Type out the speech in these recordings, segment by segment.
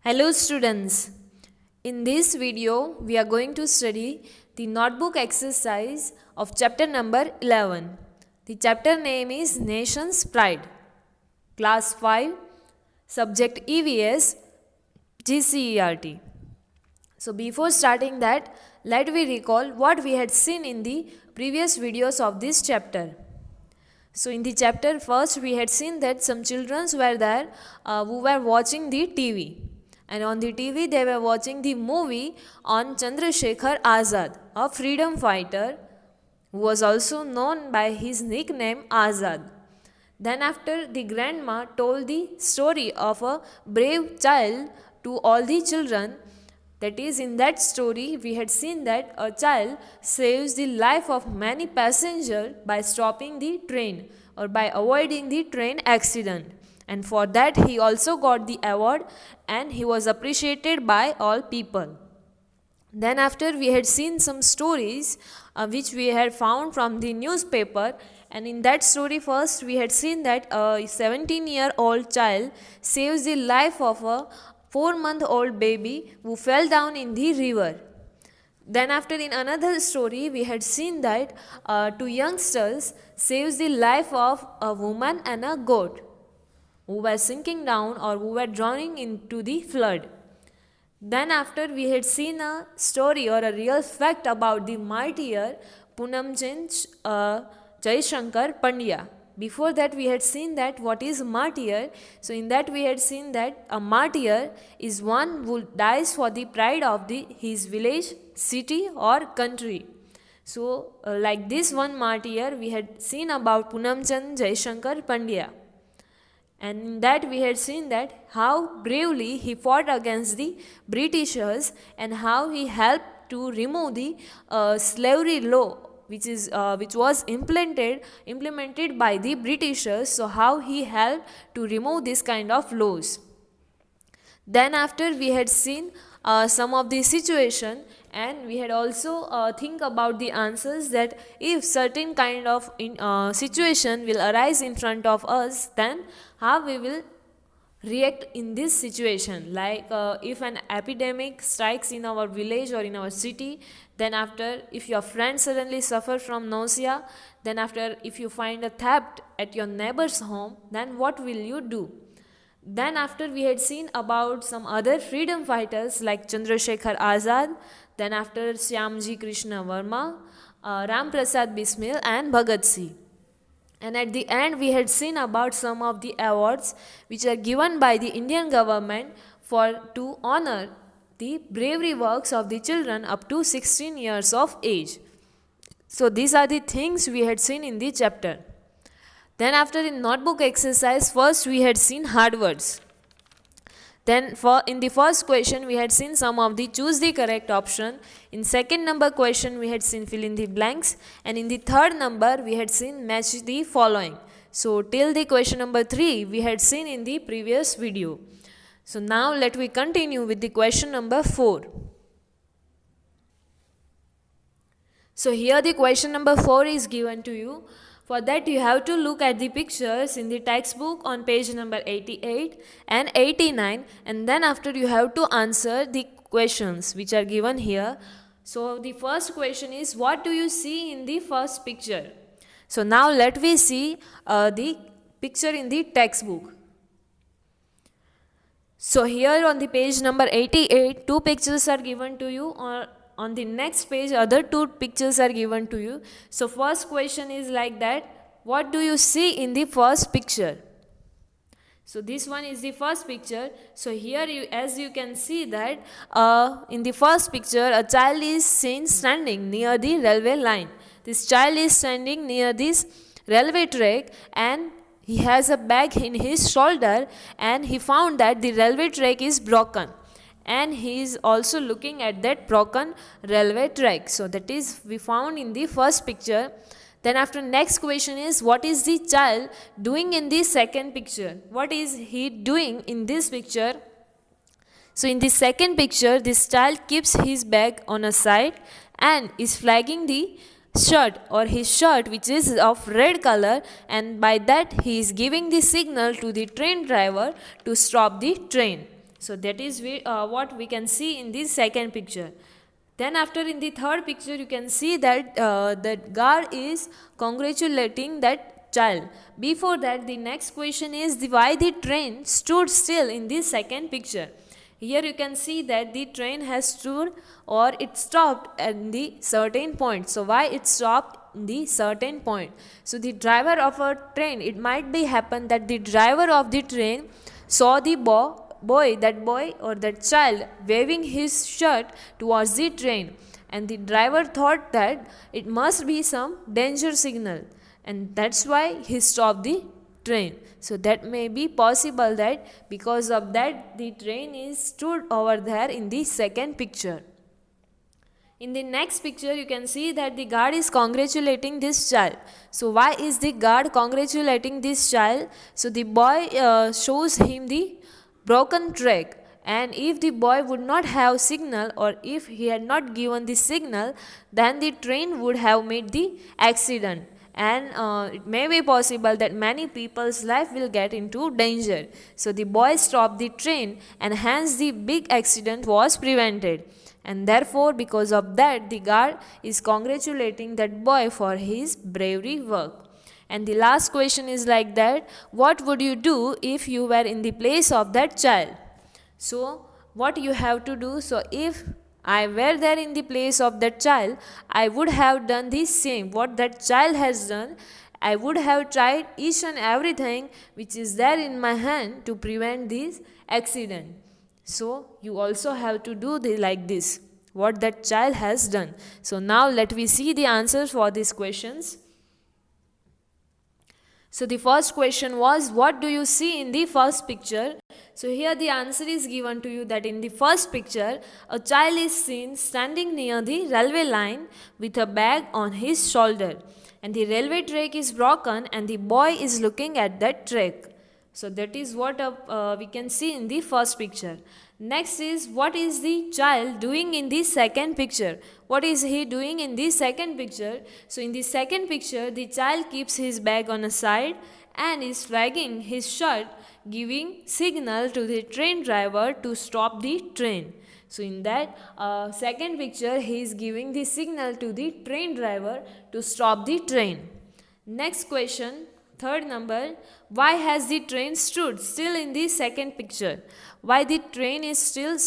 Hello students, in this video we are going to study the notebook exercise of chapter number 11. The chapter name is Nation's Pride, class 5, subject EVS, GCERT. So before starting that, let me recall what we had seen in the previous videos of this chapter. So in the chapter first we had seen that some children were there who were watching the TV. And on the TV they were watching the movie on Chandrasekhar Azad, a freedom fighter who was also known by his nickname Azad. Then after the grandma told the story of a brave child to all the children, that is, in that story we had seen that a child saves the life of many passengers by stopping the train or by avoiding the train accident. And for that he also got the award and he was appreciated by all people. Then after we had seen some stories which we had found from the newspaper, and in that story first we had seen that a 17-year-old child saves the life of a 4-month-old baby who fell down in the river. Then after in another story we had seen that two youngsters saves the life of a woman and a goat who were sinking down or who were drowning into the flood. Then after we had seen a story or a real fact about the martyr Punamchand Jaishankar Pandya. Before that we had seen that what is martyr. So in that we had seen that a martyr is one who dies for the pride of his village, city or country. So like this one martyr we had seen about Punamchand Jaishankar Pandya. And in that we had seen that how bravely he fought against the Britishers and how he helped to remove the slavery law which was implemented by the Britishers. So how he helped to remove this kind of laws. Then after we had seen some of the situation, and we had also think about the answers that if certain kind of situation will arise in front of us, then how we will react in this situation. Like if an epidemic strikes in our village or in our city, then after if your friend suddenly suffer from nausea, then after if you find a theft at your neighbor's home, then what will you do? Then after we had seen about some other freedom fighters like Chandrasekhar Azad, then after Shyamji Krishna Verma, Ram Prasad Bismil and Bhagat Singh. And at the end we had seen about some of the awards which are given by the Indian government to honor the bravery works of the children up to 16 years of age. So these are the things we had seen in the chapter. Then after in notebook exercise, first we had seen hard words. Then in the first question we had seen some of the choose the correct option. In second number question we had seen fill in the blanks. And in the third number we had seen match the following. So till the question number 3 we had seen in the previous video. So now let we continue with the question number 4. So here the question number 4 is given to you. For that you have to look at the pictures in the textbook on page number 88 and 89, and then after you have to answer the questions which are given here. So the first question is, what do you see in the first picture? So now let me see the picture in the textbook. So here on the page number 88, two pictures are given to you, or on the next page other two pictures are given to you. So first question is like that, what do you see in the first picture? So this one is the first picture. So here as you can see that in the first picture a child is seen standing near the railway line. This child is standing near this railway track and he has a bag in his shoulder, and he found that the railway track is broken. And he is also looking at that broken railway track. So that is we found in the first picture. Then after next question is, what is the child doing in the second picture? What is he doing in this picture? So in the second picture this child keeps his bag on a side and is flagging the shirt or his shirt which is of red color, and by that he is giving the signal to the train driver to stop the train. So that is what we can see in this second picture. Then after in the third picture you can see that that guard is congratulating that child. Before that the next question is why the train stood still in this second picture. Here you can see that the train has stood or it stopped at the certain point. So why it stopped in the certain point? So the driver of a train, it might be happen that the driver of the train saw the boy or that child waving his shirt towards the train, and the driver thought that it must be some danger signal, and that's why he stopped the train. So that may be possible that because of that the train is stood over there in the second picture. In the next picture you can see that the guard is congratulating this child. So why is the guard congratulating this child? So the boy shows him the broken track, and if the boy would not have signal or if he had not given the signal, then the train would have made the accident, and it may be possible that many people's life will get into danger. So the boy stopped the train and hence the big accident was prevented, and therefore because of that the guard is congratulating that boy for his bravery work. And the last question is like that, what would you do if you were in the place of that child? So what you have to do, so if I were there in the place of that child, I would have done the same what that child has done. I would have tried each and everything which is there in my hand to prevent this accident. So you also have to do like this what that child has done. So now let me see the answers for these questions. So the first question was, what do you see in the first picture? So here the answer is given to you that in the first picture, a child is seen standing near the railway line with a bag on his shoulder, and the railway track is broken and the boy is looking at that track. So that is what we can see in the first picture. Next is, what is the child doing in the second picture? What is he doing in the second picture? So in the second picture, the child keeps his bag on a side and is flagging his shirt, giving signal to the train driver to stop the train. So in that second picture, he is giving the signal to the train driver to stop the train. Next question, third number, why has the train stood still in the second picture? Why the train is still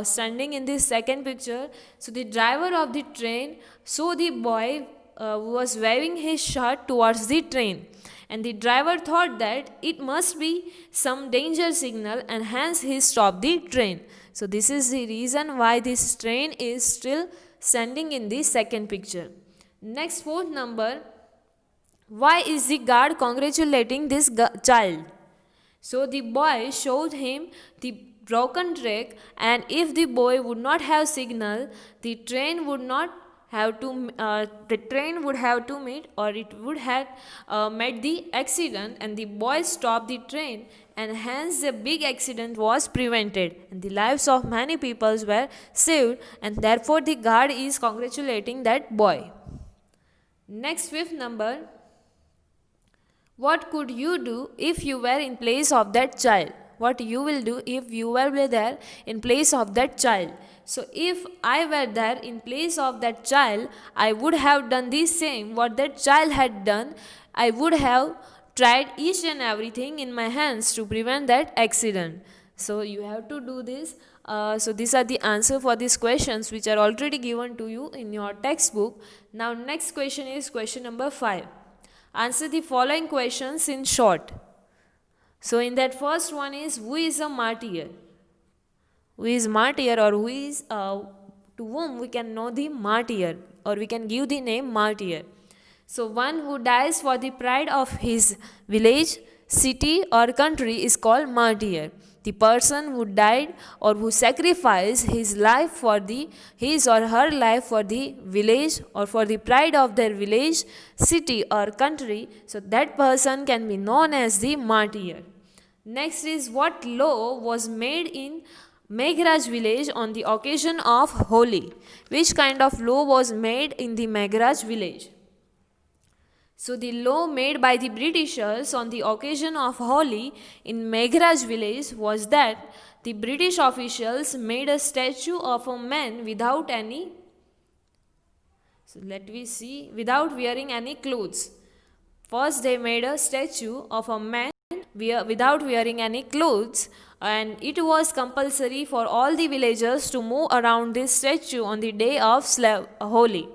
standing in the second picture? So the driver of the train saw the boy was waving his shirt towards the train, and the driver thought that it must be some danger signal, and hence he stopped the train. So this is the reason why this train is still standing in the second picture. Next, fourth number, why is the guard congratulating this child? So the boy showed him the broken track, and if the boy would not have signal, the train would not have to meet, or it would have met the accident, and the boy stopped the train, and hence the big accident was prevented and the lives of many people were saved, and therefore the guard is congratulating that boy. Next, fifth number, what could you do if you were in place of that child? What you will do if you were there in place of that child? So if I were there in place of that child, I would have done the same what that child had done. I would have tried each and everything in my hands to prevent that accident. So you have to do this. So these are the answer for these questions which are already given to you in your textbook. Now next question is question number 5. Answer the following questions in short. So in that first one is, who is a martyr? Who is martyr, or who is to whom we can know the martyr, or we can give the name martyr. So one who dies for the pride of his village, city or country is called martyr. The person who died or who sacrificed his life for his or her life for the village or for the pride of their village, city or country, so that person can be known as the martyr. Next is, what law was made in Meghraj village on the occasion of Holi? Which kind of law was made in the Meghraj village? So the law made by the Britishers on the occasion of Holi in Meghraj village was that the British officials made a statue of a man without any, so let me see, without wearing any clothes. First, they made a statue of a man without wearing any clothes, and it was compulsory for all the villagers to move around this statue on the day of Holi.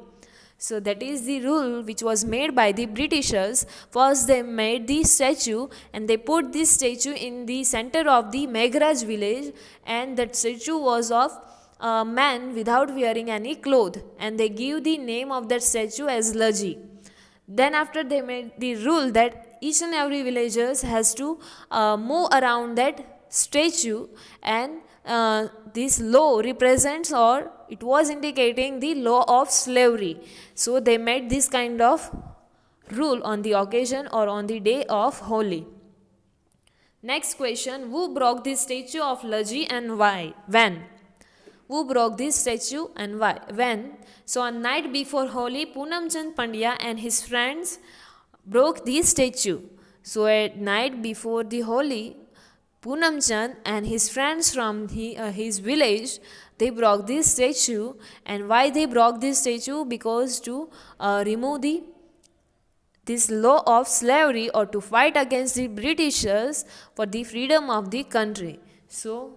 So that is the rule which was made by the Britishers. First they made the statue and they put this statue in the center of the Meghraj village, and that statue was of a man without wearing any cloth, and they give the name of that statue as Laji. Then after they made the rule that each and every villagers has to move around that statue, and this law represents, or it was indicating, the law of slavery. So they made this kind of rule on the occasion or on the day of Holi. Next question, who broke the statue of Laji and why? When? Who broke this statue and why? When? So on night before Holi, Poonam Chand Pandya and his friends broke this statue. So at night before the Holi, Poonam Chand and his friends from his village, they broke this statue. And why they broke this statue? Because to remove this law of slavery, or to fight against the Britishers for the freedom of the country. So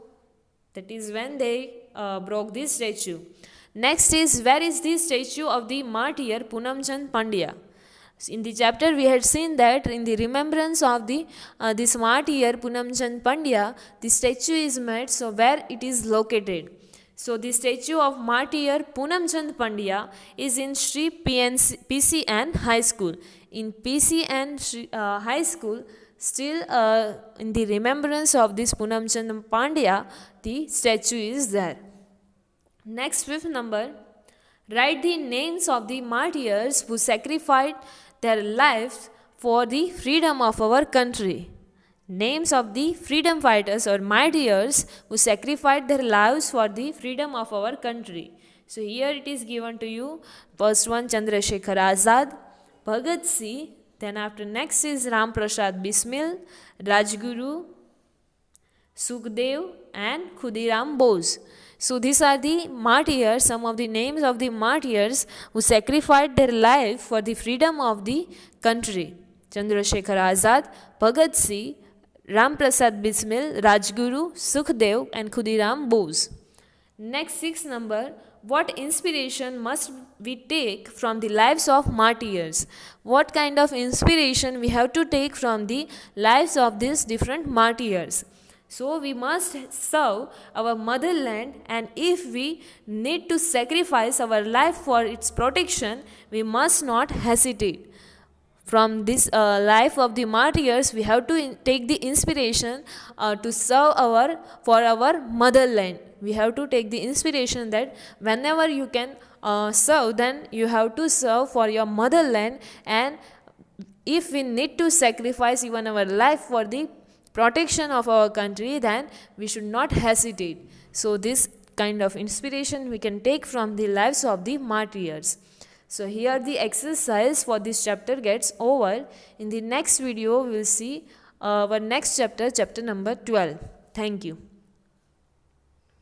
that is when they broke this statue. Next is, where is the statue of the martyr Poonam Chand Pandya? In the chapter we had seen that in the remembrance of the this martyr Poonam Chand Pandya, the statue is made. So where it is located? So the statue of martyr Poonam Chand Pandya is in Sri PCN High School. In PCN High School, still in the remembrance of this Poonam Chand Pandya, the statue is there. Next, fifth number, write the names of the martyrs who sacrificed their lives for the freedom of our country. Names of the freedom fighters or martyrs who sacrificed their lives for the freedom of our country. So here it is given to you. First one, Chandrasekhar Azad, Bhagat Singh. Then after next is Ram Prasad Bismil, Rajguru, Sukhdev and Khudiram Bose. So these are the martyrs, some of the names of the martyrs who sacrificed their life for the freedom of the country. Chandrasekhar Azad, Bhagat Singh, Ram Prasad Bismil, Rajguru, Sukhdev and Khudiram Bose. Next, sixth number, what inspiration must we take from the lives of martyrs? What kind of inspiration we have to take from the lives of these different martyrs? So we must serve our motherland, and if we need to sacrifice our life for its protection, we must not hesitate. From this life of the martyrs, we have to take the inspiration to serve for our motherland. We have to take the inspiration that whenever you can serve, then you have to serve for your motherland, and if we need to sacrifice even our life for the protection of our country, then we should not hesitate. So this kind of inspiration we can take from the lives of the martyrs. So here the exercise for this chapter gets over. In the next video we will see our next chapter, chapter number 12. Thank you.